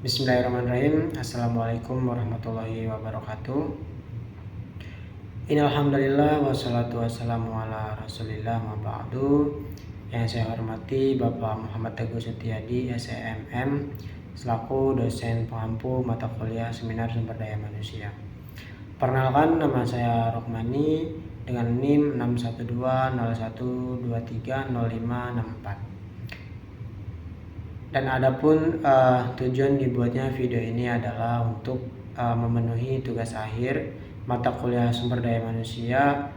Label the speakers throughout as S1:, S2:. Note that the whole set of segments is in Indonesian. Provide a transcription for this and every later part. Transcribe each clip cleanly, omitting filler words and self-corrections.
S1: Bismillahirrahmanirrahim. Assalamualaikum warahmatullahi wabarakatuh. Innalhamdulillah wassalatu wassalamu ala rasulillah ma ba'du. Yang saya hormati Bapak Muhammad Teguh Setiadi, SEMM, selaku dosen pengampu mata kuliah Seminar Sumber Daya Manusia. Perkenalkan, nama saya Rokmani dengan NIM 61201230564. Dan adapun tujuan dibuatnya video ini adalah untuk memenuhi tugas akhir mata kuliah Sumber Daya Manusia.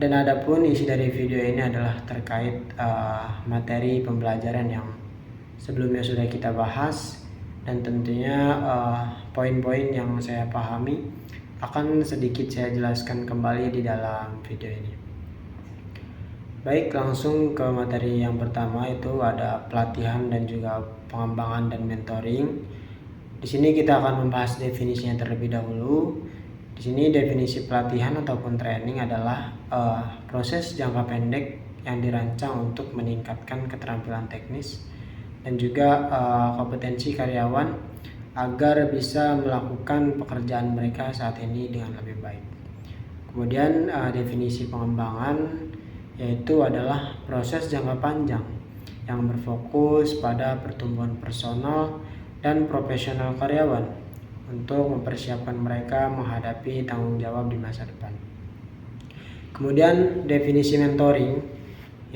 S1: Dan adapun isi dari video ini adalah terkait materi pembelajaran yang sebelumnya sudah kita bahas, dan tentunya poin-poin yang saya pahami akan sedikit saya jelaskan kembali di dalam video ini. Baik, langsung ke materi yang pertama, itu ada pelatihan dan juga pengembangan dan mentoring. Di sini kita akan membahas definisinya terlebih dahulu. Di sini definisi pelatihan ataupun training adalah proses jangka pendek yang dirancang untuk meningkatkan keterampilan teknis dan juga kompetensi karyawan agar bisa melakukan pekerjaan mereka saat ini dengan lebih baik. Kemudian definisi pengembangan yaitu adalah proses jangka panjang yang berfokus pada pertumbuhan personal dan profesional karyawan untuk mempersiapkan mereka menghadapi tanggung jawab di masa depan. Kemudian definisi mentoring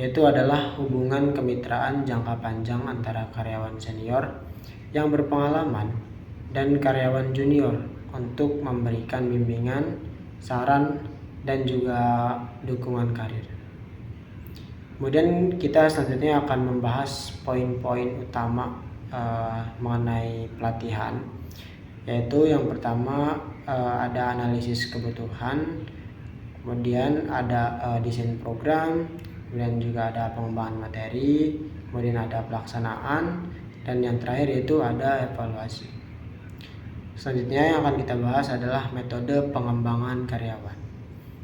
S1: yaitu adalah hubungan kemitraan jangka panjang antara karyawan senior yang berpengalaman dan karyawan junior untuk memberikan bimbingan, saran, dan juga dukungan karir. Kemudian kita selanjutnya akan membahas poin-poin utama mengenai pelatihan, yaitu yang pertama ada analisis kebutuhan, kemudian ada desain program, kemudian juga ada pengembangan materi, kemudian ada pelaksanaan, dan yang terakhir yaitu ada evaluasi. Selanjutnya yang akan kita bahas adalah metode pengembangan karyawan.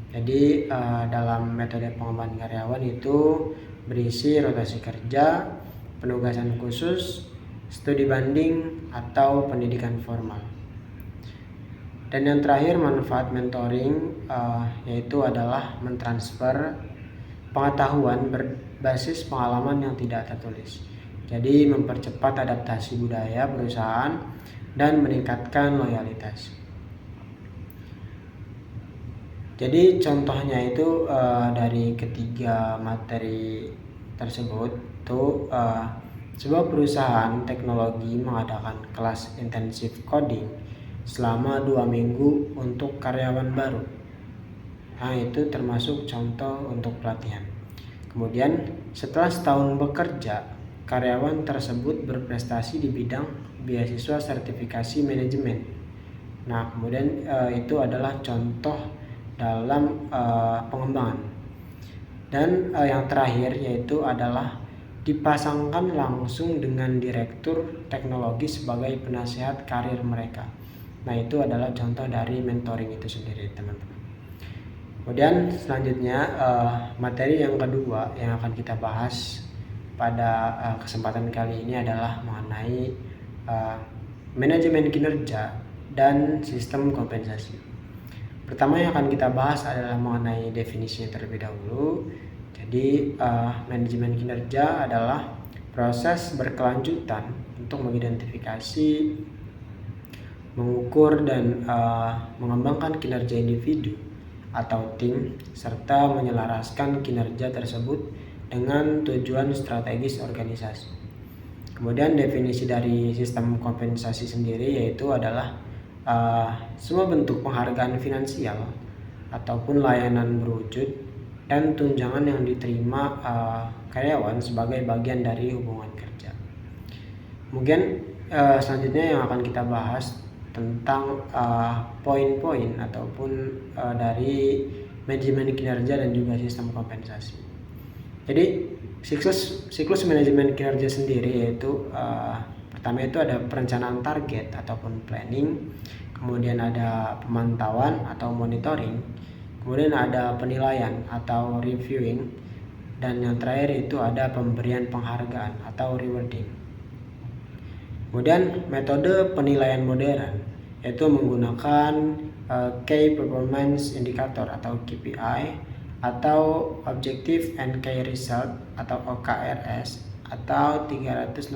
S1: Jadi dalam metode pengembangan karyawan itu berisi rotasi kerja, penugasan khusus, studi banding, atau pendidikan formal. Dan yang terakhir manfaat mentoring yaitu adalah mentransfer pengetahuan berbasis pengalaman yang tidak tertulis. Jadi mempercepat adaptasi budaya perusahaan dan meningkatkan loyalitas. Jadi contohnya itu dari ketiga materi tersebut itu sebuah perusahaan teknologi mengadakan kelas intensif coding selama 2 minggu untuk karyawan baru. Nah, itu termasuk contoh untuk pelatihan. Kemudian setelah setahun bekerja, karyawan tersebut berprestasi di bidang beasiswa sertifikasi manajemen. Nah, kemudian itu adalah contoh dalam pengembangan. Dan yang terakhir yaitu adalah dipasangkan langsung dengan direktur teknologi sebagai penasihat karir mereka. Nah, itu adalah contoh dari mentoring itu sendiri, teman-teman. Kemudian selanjutnya materi yang kedua yang akan kita bahas pada kesempatan kali ini adalah mengenai manajemen kinerja dan sistem kompensasi. Pertama yang akan kita bahas adalah mengenai definisinya terlebih dahulu. Jadi manajemen kinerja adalah proses berkelanjutan untuk mengidentifikasi, mengukur, dan mengembangkan kinerja individu atau tim, serta menyelaraskan kinerja tersebut dengan tujuan strategis organisasi. Kemudian definisi dari sistem kompensasi sendiri yaitu adalah semua bentuk penghargaan finansial ataupun layanan berwujud dan tunjangan yang diterima karyawan sebagai bagian dari hubungan kerja. Kemudian selanjutnya yang akan kita bahas tentang poin-poin ataupun dari manajemen kinerja dan juga sistem kompensasi. Jadi siklus manajemen kinerja sendiri yaitu pertama itu ada perencanaan target ataupun planning, kemudian ada pemantauan atau monitoring, kemudian ada penilaian atau reviewing, dan yang terakhir itu ada pemberian penghargaan atau rewarding. Kemudian metode penilaian modern yaitu menggunakan Key Performance Indicator atau KPI atau Objective and Key Result atau OKRS atau 360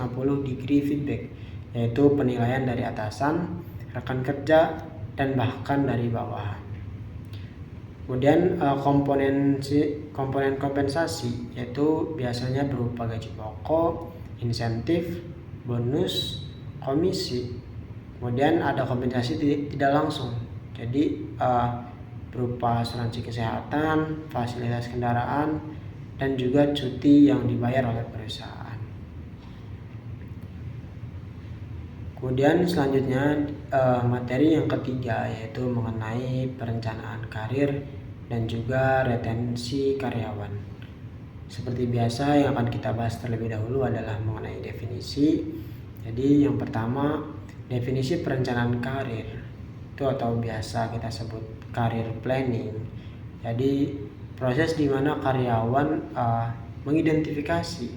S1: degree feedback, yaitu penilaian dari atasan, rekan kerja, dan bahkan dari bawahan. Kemudian komponen kompensasi yaitu biasanya berupa gaji pokok, insentif, bonus, komisi. Kemudian ada kompensasi tidak langsung, jadi berupa asuransi kesehatan, fasilitas kendaraan, dan juga cuti yang dibayar oleh perusahaan. Kemudian selanjutnya materi yang ketiga yaitu mengenai perencanaan karir dan juga retensi karyawan. Seperti biasa yang akan kita bahas terlebih dahulu adalah mengenai definisi. Jadi yang pertama, definisi perencanaan karir itu atau biasa kita sebut career planning. Jadi proses di mana karyawan mengidentifikasi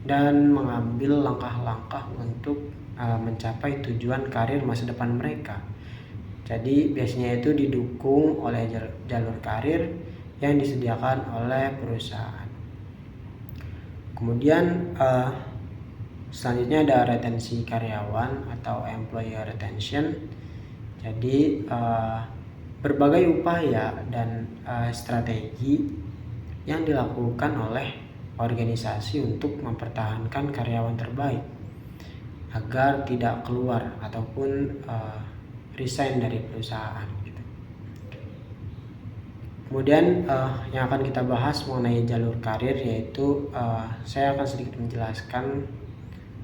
S1: dan mengambil langkah-langkah untuk mencapai tujuan karir masa depan mereka. Jadi biasanya itu didukung oleh jalur karir yang disediakan oleh perusahaan. Kemudian selanjutnya ada retensi karyawan atau employee retention. Jadi berbagai upaya dan strategi yang dilakukan oleh organisasi untuk mempertahankan karyawan terbaik agar tidak keluar ataupun resign dari perusahaan gitu. Kemudian yang akan kita bahas mengenai jalur karir yaitu saya akan sedikit menjelaskan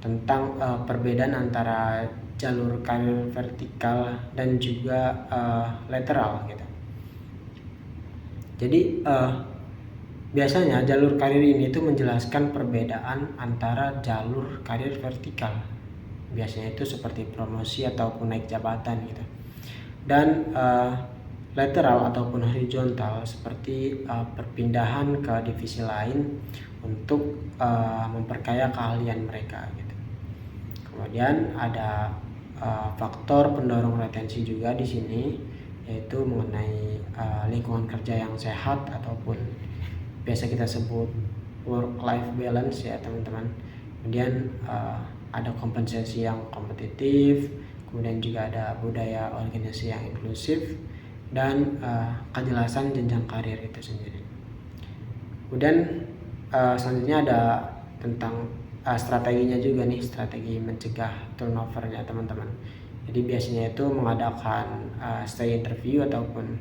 S1: tentang perbedaan antara jalur karir vertikal dan juga lateral gitu. Jadi biasanya jalur karir ini tuh menjelaskan perbedaan antara jalur karir vertikal, biasanya itu seperti promosi ataupun naik jabatan gitu, dan lateral ataupun horizontal seperti perpindahan ke divisi lain untuk memperkaya keahlian mereka gitu. Kemudian ada faktor pendorong retensi juga di sini, yaitu mengenai lingkungan kerja yang sehat ataupun biasa kita sebut work life balance ya teman-teman. Kemudian ada kompensasi yang kompetitif, kemudian juga ada budaya organisasi yang inklusif, dan kejelasan jenjang karir itu sendiri. Kemudian selanjutnya ada tentang strateginya juga nih, strategi mencegah turnovernya teman-teman. Jadi biasanya itu mengadakan stay interview ataupun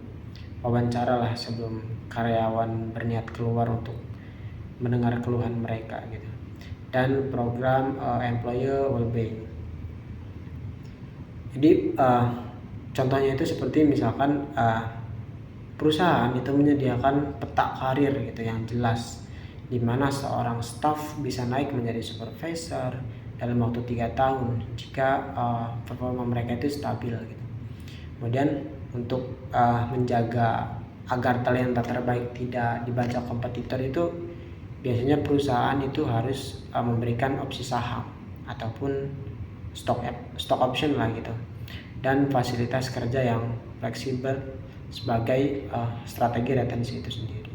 S1: wawancara lah sebelum karyawan berniat keluar untuk mendengar keluhan mereka gitu. Dan program employer well-being. Jadi contohnya itu seperti misalkan perusahaan itu menyediakan peta karir gitu yang jelas, di mana seorang staff bisa naik menjadi supervisor dalam waktu 3 tahun jika performa mereka itu stabil gitu. Kemudian untuk menjaga agar talenta terbaik tidak dibaca kompetitor itu biasanya perusahaan itu harus memberikan opsi saham ataupun stock option lah gitu, dan fasilitas kerja yang fleksibel sebagai strategi retensi itu sendiri.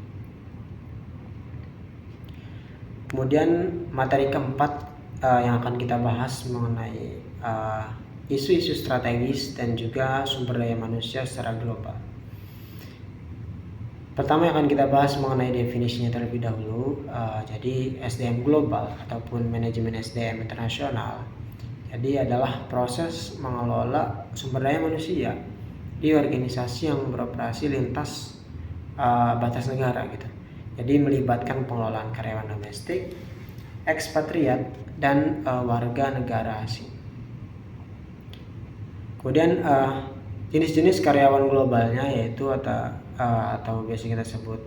S1: Kemudian materi keempat yang akan kita bahas mengenai isu-isu strategis dan juga sumber daya manusia secara global. Pertama yang akan kita bahas mengenai definisinya terlebih dahulu. Jadi SDM global ataupun manajemen SDM internasional, jadi adalah proses mengelola sumber daya manusia di organisasi yang beroperasi lintas batas negara gitu. Jadi melibatkan pengelolaan karyawan domestik, ekspatriat, dan warga negara asing. Kemudian jenis-jenis karyawan globalnya yaitu atau biasa kita sebut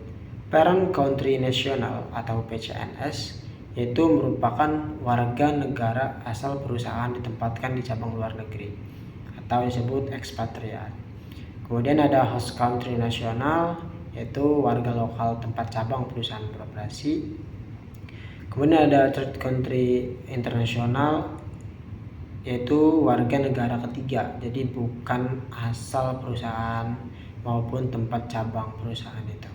S1: Parent Country National atau PCNS, yaitu merupakan warga negara asal perusahaan ditempatkan di cabang luar negeri atau disebut ekspatriat. Kemudian ada Host Country National, yaitu warga lokal tempat cabang perusahaan beroperasi. Kemudian ada Third Country International, yaitu warga negara ketiga, jadi bukan asal perusahaan maupun tempat cabang perusahaan itu.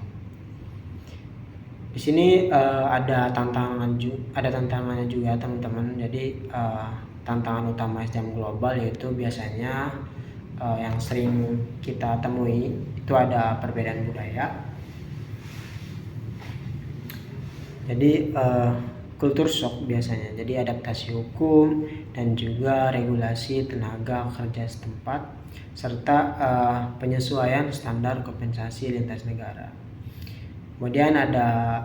S1: Di sini ada tantangannya juga teman-teman. Jadi tantangan utama SDM global yaitu biasanya yang sering kita temui itu ada perbedaan budaya. Jadi kultur shock biasanya, jadi adaptasi hukum dan juga regulasi tenaga kerja setempat serta penyesuaian standar kompensasi lintas negara. Kemudian ada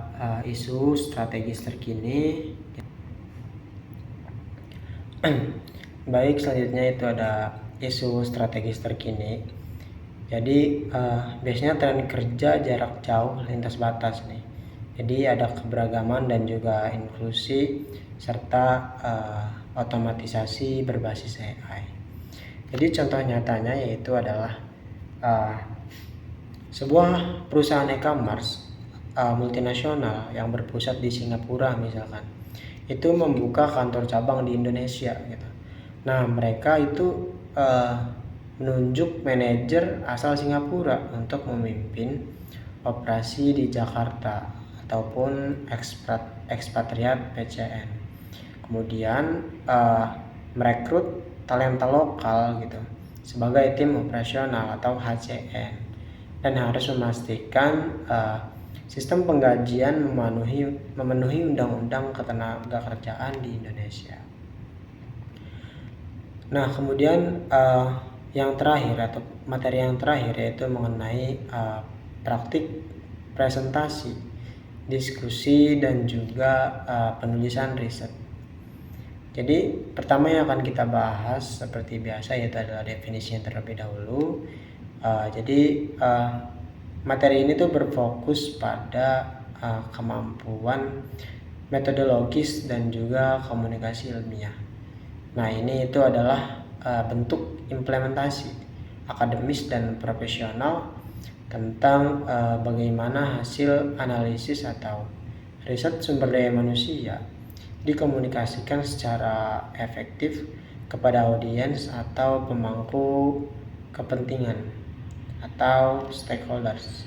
S1: isu strategis terkini. Baik, selanjutnya itu ada isu strategis terkini. Jadi biasanya tren kerja jarak jauh lintas batas nih. Jadi ada keberagaman dan juga inklusi serta otomatisasi berbasis AI. Jadi contoh nyatanya yaitu adalah sebuah perusahaan e-commerce multinasional yang berpusat di Singapura misalkan, itu membuka kantor cabang di Indonesia gitu. Nah, mereka itu menunjuk manajer asal Singapura untuk memimpin operasi di Jakarta ataupun ekspatriat PCN. Kemudian merekrut talenta lokal gitu sebagai tim operasional atau HCN, dan harus memastikan sistem penggajian memenuhi undang-undang ketenagakerjaan di Indonesia. Nah, kemudian yang terakhir atau materi yang terakhir yaitu mengenai praktik presentasi, diskusi, dan juga penulisan riset. Jadi pertama yang akan kita bahas seperti biasa yaitu adalah definisi yang terlebih dahulu. Jadi materi ini tuh berfokus pada kemampuan metodologis dan juga komunikasi ilmiah. Nah, ini itu adalah bentuk implementasi akademis dan profesional tentang bagaimana hasil analisis atau riset sumber daya manusia dikomunikasikan secara efektif kepada audiens atau pemangku kepentingan atau stakeholders.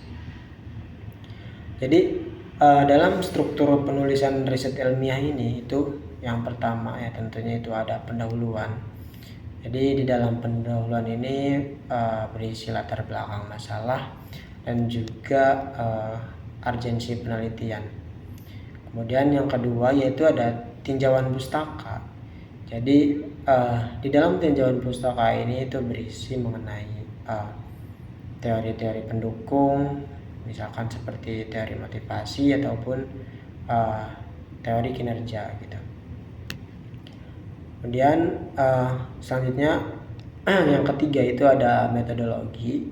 S1: Jadi dalam struktur penulisan riset ilmiah ini itu yang pertama ya tentunya itu ada pendahuluan. Jadi di dalam pendahuluan ini berisi latar belakang masalah dan juga urgensi penelitian. Kemudian yang kedua yaitu ada tinjauan pustaka. Jadi di dalam tinjauan pustaka ini itu berisi mengenai teori-teori pendukung, misalkan seperti teori motivasi ataupun teori kinerja gitu. Kemudian selanjutnya yang ketiga itu ada metodologi.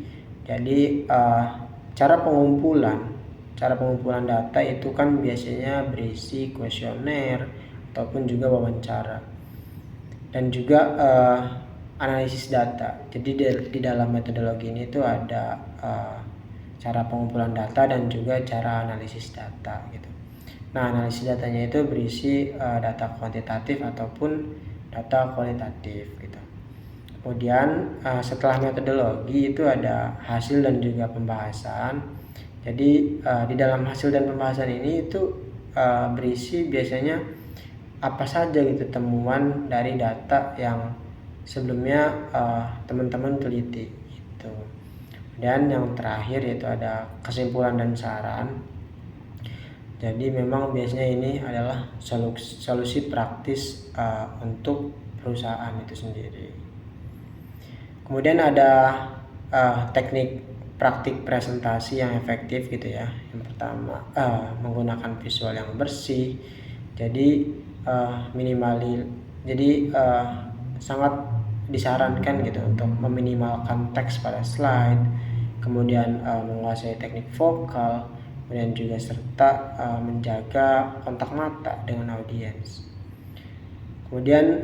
S1: Jadi cara pengumpulan data itu kan biasanya berisi kuesioner ataupun juga wawancara dan juga analisis data. Jadi di dalam metodologi ini tuh ada cara pengumpulan data dan juga cara analisis data gitu. Nah, analisis datanya itu berisi data kuantitatif ataupun data kualitatif gitu. Kemudian setelah metodologi itu ada hasil dan juga pembahasan. Jadi di dalam hasil dan pembahasan ini itu berisi biasanya apa saja gitu temuan dari data yang sebelumnya teman-teman teliti gitu. Dan yang terakhir yaitu ada kesimpulan dan saran. Jadi memang biasanya ini adalah solusi praktis untuk perusahaan itu sendiri. Kemudian ada teknik praktik presentasi yang efektif gitu ya. Yang pertama menggunakan visual yang bersih. Jadi sangat disarankan gitu untuk meminimalkan teks pada slide, kemudian menguasai teknik vokal, kemudian juga serta menjaga kontak mata dengan audiens. Kemudian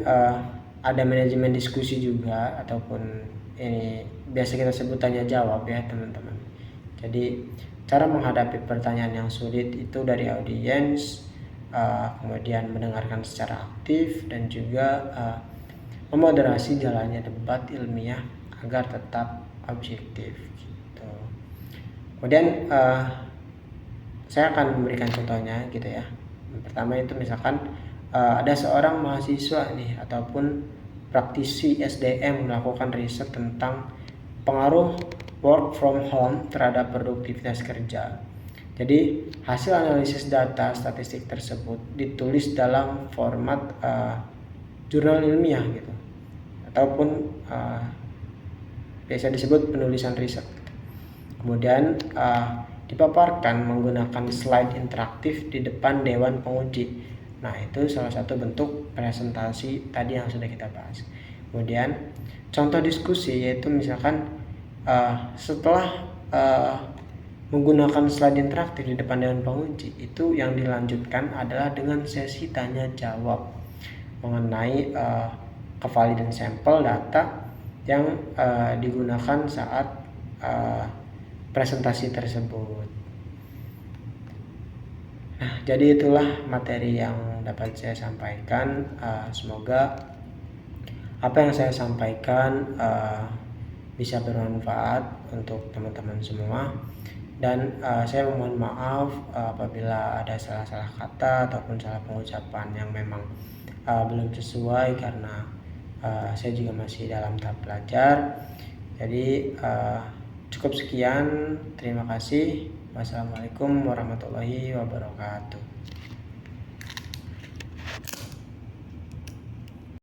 S1: ada manajemen diskusi juga ataupun ini biasa kita sebut tanya jawab ya teman-teman. Jadi cara menghadapi pertanyaan yang sulit itu dari audiens, kemudian mendengarkan secara aktif dan juga memoderasi jalannya debat ilmiah agar tetap objektif gitu. Kemudian saya akan memberikan contohnya gitu ya. Yang pertama itu misalkan ada seorang mahasiswa nih ataupun praktisi SDM melakukan riset tentang pengaruh work from home terhadap produktivitas kerja. Jadi hasil analisis data statistik tersebut ditulis dalam format jurnal ilmiah gitu, ataupun biasa disebut penulisan riset. Kemudian dipaparkan menggunakan slide interaktif di depan dewan penguji. Nah, itu salah satu bentuk presentasi tadi yang sudah kita bahas. Kemudian contoh diskusi yaitu misalkan setelah menggunakan slide interaktif di depan dewan penguji, itu yang dilanjutkan adalah dengan sesi tanya jawab mengenai kevalidan sampel data yang digunakan saat presentasi tersebut. Nah, jadi itulah materi yang dapat saya sampaikan. Semoga apa yang saya sampaikan bisa bermanfaat untuk teman-teman semua. Dan saya mohon maaf apabila ada salah-salah kata ataupun salah pengucapan yang memang belum sesuai, karena saya juga masih dalam tahap belajar. Jadi cukup sekian, terima kasih. Wassalamualaikum warahmatullahi wabarakatuh.